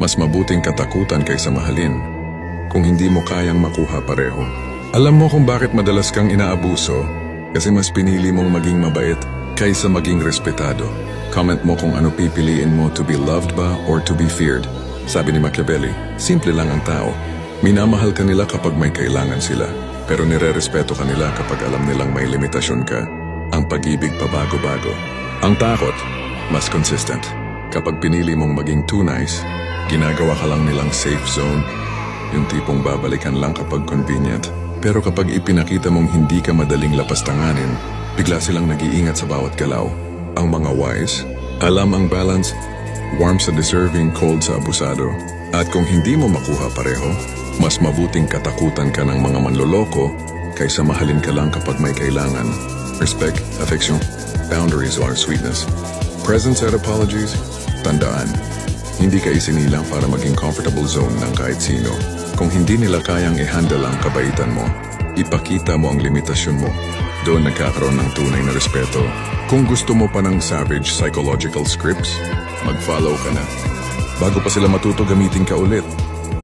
Mas mabuting katakutan kaysa mahalin kung hindi mo kayang makuha pareho. Alam mo kung bakit madalas kang inaabuso? Kasi mas pinili mong maging mabait kaysa maging respetado. Comment mo kung ano pipiliin mo, to be loved ba or to be feared. Sabi ni Machiavelli, simple lang ang tao. Minamahal ka nila kapag may kailangan sila, pero nire-respeto ka nila kapag alam nilang may limitasyon ka. Ang pag-ibig pabago-bago. Ang takot, mas consistent. Kapag pinili mong maging too nice, ginagawa ka lang nilang safe zone. Yung tipong babalikan lang kapag convenient. Pero kapag ipinakita mong hindi ka madaling lapastanganin, bigla silang nag-iingat sa bawat galaw. Ang mga wise, alam ang balance, warm sa deserving, cold sa abusado. At kung hindi mo makuha pareho, mas mabuting katakutan ka ng mga manloloko kaysa mahalin ka lang kapag may kailangan. Respect, affection, boundaries are sweetness. Presence at apologies, tandaan, hindi ka isinilang para maging comfortable zone ng kahit sino. Kung hindi nila kayang i-handle ang kabaitan mo, ipakita mo ang limitasyon mo. Doon nagkakaroon ng tunay na respeto. Kung gusto mo pa ng savage psychological scripts, mag-follow ka na. Bago pa sila matuto gamitin ka ulit.